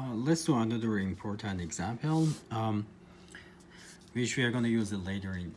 Let's do another important example, which we are going to use it later in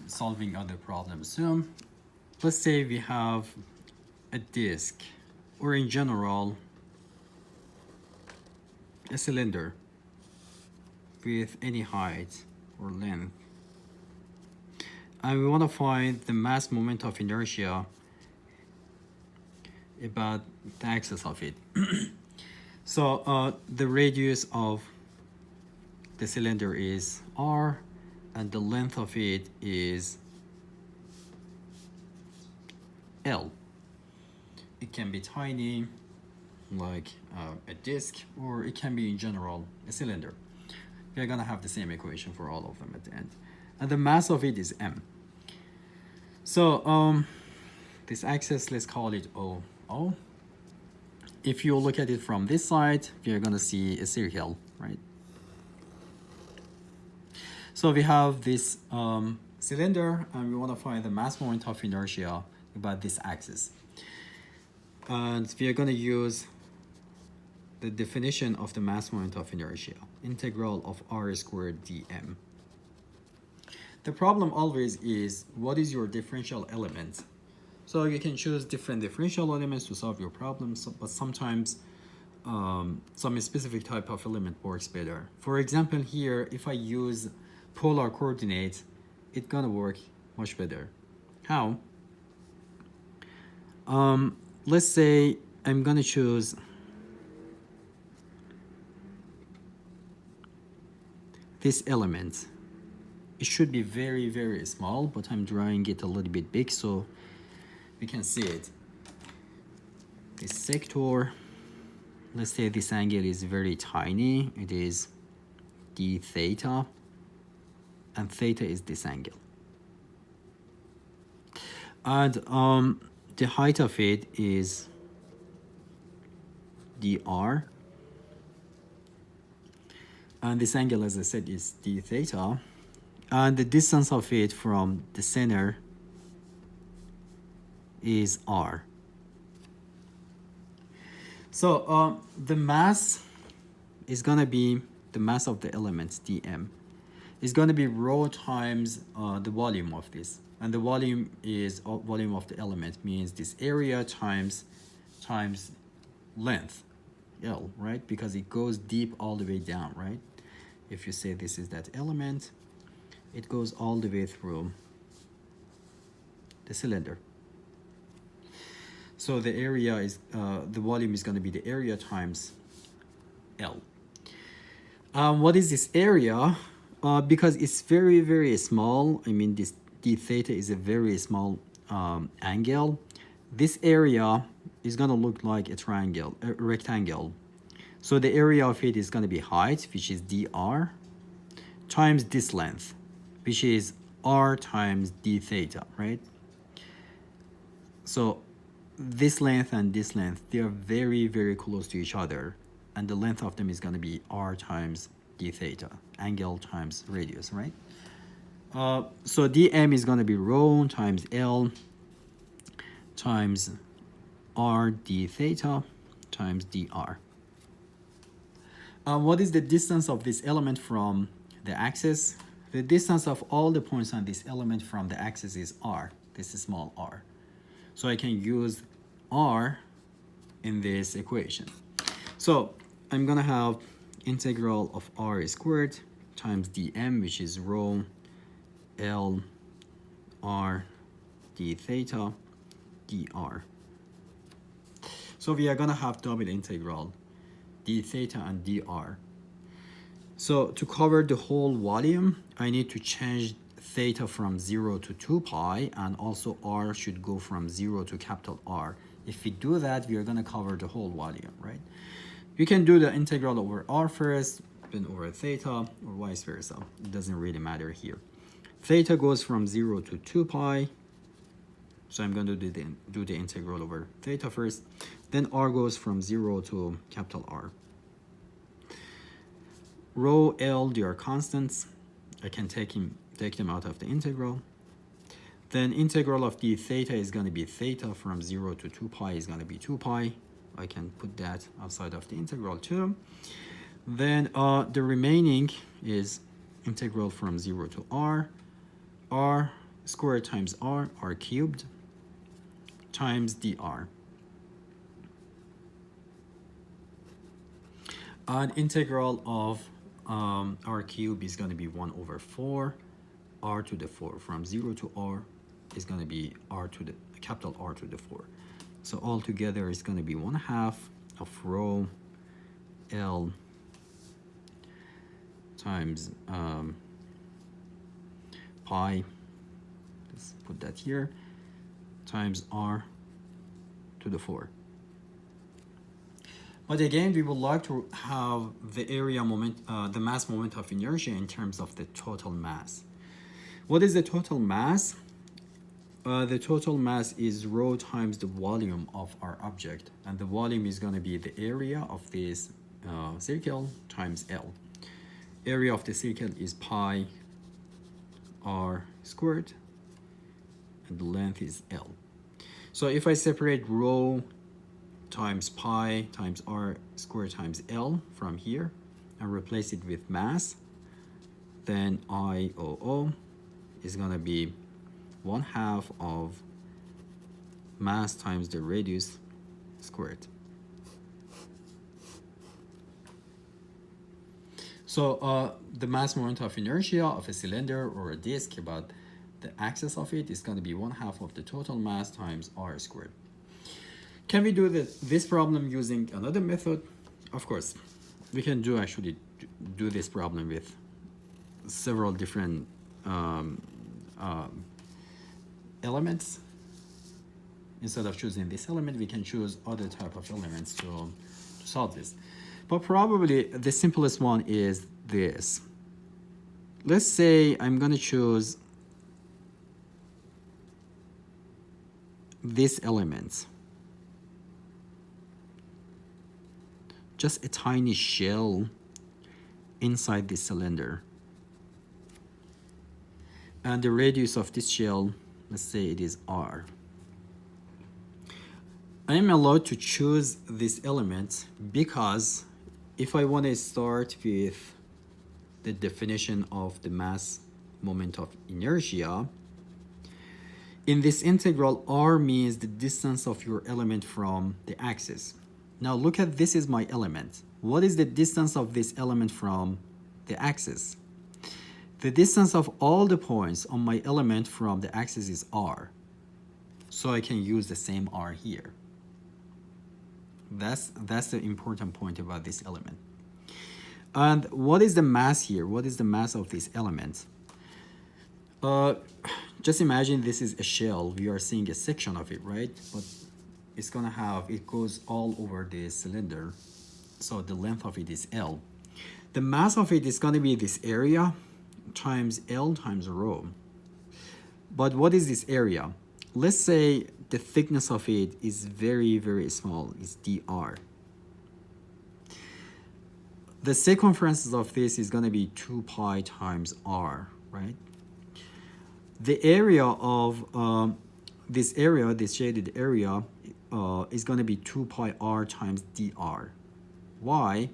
solving other problems. So let's say we have a disk, or in general, a cylinder with any height or length. And we want to find the mass moment of inertia about the axis of it. So the radius of the cylinder is r, and the length of it is L. It can be tiny, like a disk, or it can be in general a cylinder. We're gonna have the same equation for all of them at the end. And the mass of it is m. So this axis, let's call it O. If you look at it from this side, you're gonna see a circle, right? So we have this cylinder, and we want to find the mass moment of inertia about this axis. And we are going to use the definition of the mass moment of inertia, integral of r squared dm. The problem always is, what is your differential element? So you can choose different differential elements to solve your problems, but sometimes some specific type of element works better. For example, here, if I use polar coordinates, it's gonna work much better. How? Let's say I'm gonna choose this element. It should be very, very small, but I'm drawing it a little bit big so we can see it. This sector, let's say this angle is very tiny. It is d theta, and theta is this angle. And the height of it is dr. And this angle, as I said, is d theta. And the distance of it from the center is r. So the mass is going to be the mass of the elements, dm, is going to be rho times the volume of this. And the volume is volume of the element, means this area times length, L, right? Because it goes deep all the way down, right? If you say this is that element, it goes all the way through the cylinder. So the area is, the volume is going to be the area times L. What is this area? Because it's very, very small, I mean, this d theta is a very small angle. This area is going to look like a triangle, a rectangle. So the area of it is going to be height, which is dr, times this length, which is r times d theta, right? So this length and this length, they are very, very close to each other. And the length of them is going to be r times d theta, angle times radius, right? So dm is going to be rho times L times r d theta times dr. What is the distance of this element from the axis? The distance of all the points on this element from the axis is r. This is small r. So I can use r in this equation. So I'm going to have integral of r squared times dm, which is rho L r d theta dr. So we are going to have double integral d theta and dr. So to cover the whole volume, I need to change theta from 0 to 2 pi, and also r should go from 0 to capital R. If we do that, we are going to cover the whole volume, right? You can do the integral over r first, then over theta, or vice versa. It doesn't really matter here. Theta goes from 0 to 2 pi. So I'm going to do the integral over theta first. Then r goes from 0 to capital R. Rho, L, they are constants. I can take them out of the integral. Then integral of d theta is going to be theta from 0 to 2 pi is going to be 2 pi. I can put that outside of the integral too. Then the remaining is integral from 0 to r squared times r cubed, times dr. An integral of r cubed is going to be 1 over 4 r to the 4. From 0 to r is going to be r to the capital R to the 4. So altogether it's going to be 1/2 of rho L times pi, let's put that here, times r to the 4. But again, we would like to have the area moment, the mass moment of inertia in terms of the total mass. What is the total mass? The total mass is rho times the volume of our object, and the volume is going to be the area of this circle times L. Area of the circle is pi r squared, and the length is L. So if I separate rho times pi times r squared times L from here and replace it with mass, then IOO is going to be 1/2 of mass times the radius squared. So the mass moment of inertia of a cylinder or a disk about the axis of it is going to be 1/2 of the total mass times r squared. Can we do this problem using another method? Of course, we can actually do this problem with several different elements. Instead of choosing this element, we can choose other type of elements to solve this. But probably the simplest one is this. Let's say I'm going to choose this element, just a tiny shell inside this cylinder, and the radius of this shell, let's say it is r. I am allowed to choose this element because if I want to start with the definition of the mass moment of inertia, in this integral, r means the distance of your element from the axis. Now look at, this is my element. What is the distance of this element from the axis? The distance of all the points on my element from the axis is r. So I can use the same r here. That's the important point about this element. And what is the mass here? What is the mass of this element? Just imagine this is a shell. We are seeing a section of it, right? But it's gonna have, it goes all over the cylinder. So the length of it is L. The mass of it is gonna be this area times L times rho. But what is this area? Let's say the thickness of it is very, very small. It's dr. The circumference of this is going to be 2 pi times r, right? The area of this area, this shaded area, is going to be 2 pi r times dr. Why?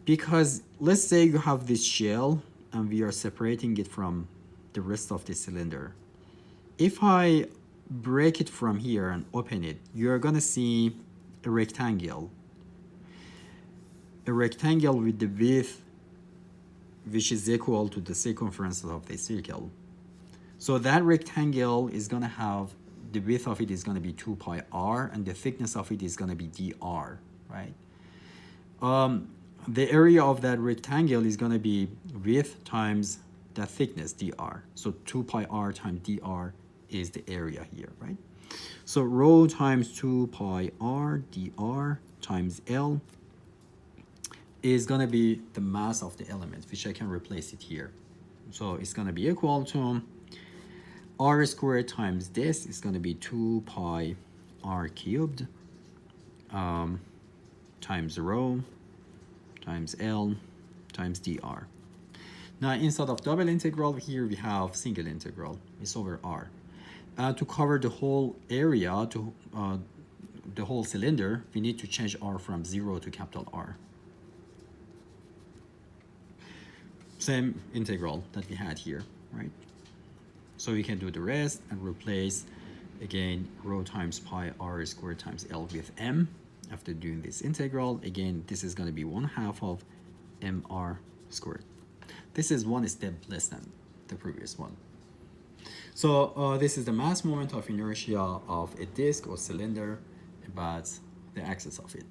Because let's say you have this shell and we are separating it from the rest of the cylinder. If I break it from here and open it, you're going to see a rectangle. A rectangle with the width which is equal to the circumference of the circle. So that rectangle is going to have, the width of it is going to be 2 pi r and the thickness of it is going to be dr, right? The area of that rectangle is going to be width times that thickness, dr. So 2 pi r times dr is the area here, right? So rho times 2 pi r dr times L is going to be the mass of the element, which I can replace it here. So it's going to be equal to r squared times this is going to be 2 pi r cubed times rho times L times dr. Now instead of double integral here we have single integral. It's over r. To cover the whole area, the whole cylinder, we need to change r from 0 to capital R. Same integral that we had here, right? So we can do the rest and replace again rho times pi r squared times L with m. After doing this integral, again, this is going to be 1/2 of mr squared. This is one step less than the previous one. So this is the mass moment of inertia of a disk or cylinder about the axis of it.